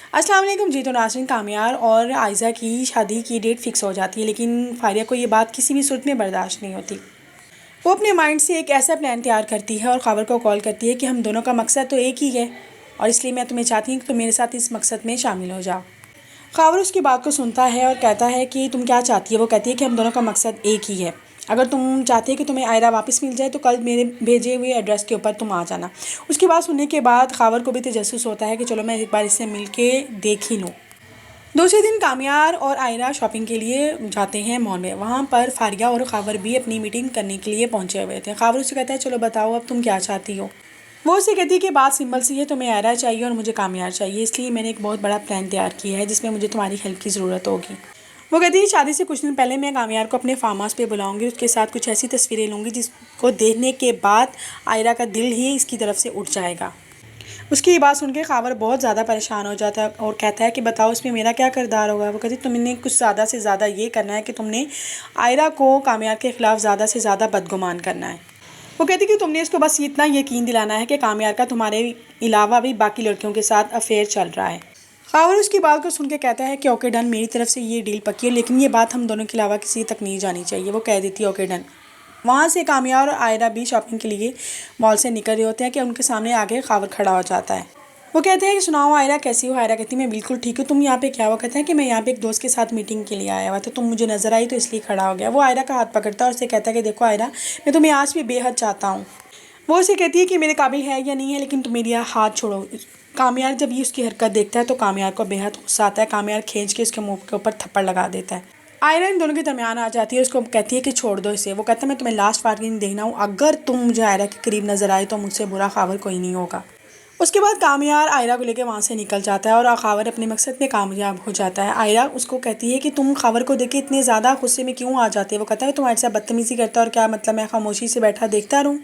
अस्सलाम वालेकुम। जी तो नाज़रीन, कामयार और आयज़ा की शादी की डेट फ़िक्स हो जाती है, लेकिन फ़ारिया को ये बात किसी भी सूरत में बर्दाश्त नहीं होती। वो अपने माइंड से एक ऐसा प्लान तैयार करती है और ख़ावर को कॉल करती है कि हम दोनों का मकसद तो एक ही है और इसलिए मैं तुम्हें चाहती हूँ कि तुम मेरे साथ इस मकसद में शामिल हो जाओ। ख़ावर उसकी बात को सुनता है और कहता है कि तुम क्या चाहती है। वो कहती है कि हम दोनों का मकसद एक ही है। अगर तुम चाहती है कि तुम्हें आयरा वापस मिल जाए तो कल मेरे भेजे हुए एड्रेस के ऊपर तुम आ जाना। उसकी बात सुनने के बाद ख़ावर को भी तजस्सुस होता है कि चलो मैं एक बार इससे मिल के देख ही लूँ। दूसरे दिन कामयार और आयरा शॉपिंग के लिए जाते हैं मॉल में। वहाँ पर फारिया और ख़ावर भी अपनी मीटिंग करने के लिए पहुँचे हुए थे। ख़ावर उससे कहता है चलो बताओ अब तुम क्या चाहती हो। वो उससे कहती है कि बात सिंपल सी है, तुम्हें आयरा चाहिए और मुझे कामयार चाहिए, इसलिए मैंने एक बहुत बड़ा प्लान तैयार किया है जिसमें मुझे तुम्हारी हेल्प की ज़रूरत होगी। वो कहती है शादी से कुछ दिन पहले मैं कामयार को अपने फार्म हाउस पे बुलाऊंगी, उसके साथ कुछ ऐसी तस्वीरें लूँगी जिसको देखने के बाद आयरा का दिल ही इसकी तरफ से उठ जाएगा। उसकी ये बात सुन के ख़ावर बहुत ज़्यादा परेशान हो जाता है और कहता है कि बताओ इसमें मेरा क्या किरदार होगा। वो कहती है तुमने कुछ ज़्यादा से ज़्यादा ये करना है कि तुमने आयरा को कामयार के ख़िलाफ़ ज़्यादा से ज़्यादा बदगुमान करना है। वो कहती है कि तुमने इसको बस इतना यकीन दिलाना है कि कामयार का तुम्हारे अलावा भी बाकी लड़कियों के साथ अफेयर चल रहा है। ख़ावर उसकी बात को सुन के कहता है कि ओके डन, मेरी तरफ से ये डील पक्की है, लेकिन ये बात हम दोनों के अलावा किसी तक नहीं जानी चाहिए। वो कह देती है ओके डन। वहाँ से कामयार और आयरा भी शॉपिंग के लिए मॉल से निकल रहे होते हैं कि उनके सामने आगे ख़ावर खड़ा हो जाता है। वो कहते हैं कि सुनाओ आयरा कैसी हो। आयरा कहती है मैं बिल्कुल ठीक हूँ, तुम यहाँ पे क्या। वो कहते हैं कि मैं यहाँ पे एक दोस्त के साथ मीटिंग के लिए आया हुआ था, तुम मुझे नज़र आई तो इसलिए खड़ा हो गया। वो आयरा का हाथ पकड़ता है और उससे कहता है कि देखो आयरा, मैं तुम्हें आज भी बेहद चाहता हूँ। वो उसे कहती है कि मेरे काबिल है या नहीं है, लेकिन तुम मेरी हाथ छोड़ो। कामयार जब ये उसकी हरकत देखता है तो कामयार को बेहद गुस्सा आता है। कामयार खींच के उसके मुंह के ऊपर थप्पड़ लगा देता है। आयरा इन दोनों के दरमियान आ जाती है, उसको कहती है कि छोड़ दो इसे। वो कहता है मैं तुम्हें लास्ट वार्निंग देना हूँ, अगर तुम मुझे आयरा के करीब नजर आए तो मुझसे बुरा ख़ावर कोई नहीं होगा। उसके बाद कामयार आयरा को लेकर वहाँ से निकल जाता है और ख़ावर अपने मकसद में कामयाब हो जाता है। आयरा उसको कहती है कि तुम ख़ावर को देख के इतने ज़्यादा गुस्से में क्यों आ जाते हो। वो कहता है तुम्हारे साथ बदतमीज़ी करता है और क्या मतलब मैं खामोशी से बैठा देखता रहूँ।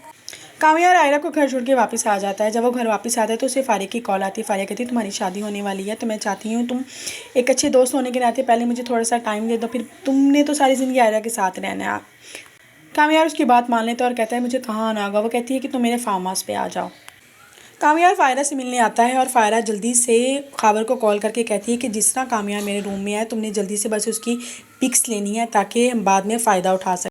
कामयार आयरा को घर छोड़ के वापस आ जाता है। जब वो घर वापस आता है तो उसे फारिया की कॉल आती है। फारिया कहती है तुम्हारी शादी होने वाली है, तो मैं चाहती हूँ तुम एक अच्छे दोस्त होने के नाते पहले मुझे थोड़ा सा टाइम दे दो, फिर तुमने तो सारी ज़िंदगी आयरा के साथ रहना है। कामयार उसकी बात मान लेता है और कहता है मुझे कहाँ आना होगा। वो कहती है कि तुम मेरे फार्म हाउस पे आ जाओ। कामयार फ़ायरा से मिलने आता है और फ़ायरा जल्दी से ख़ावर को कॉल करके कहती है कि जिस तरह कामयार मेरे रूम में है तुमने जल्दी से बस उसकी पिक्स लेनी है ताकि हम बाद में फ़ायदा उठा सकें।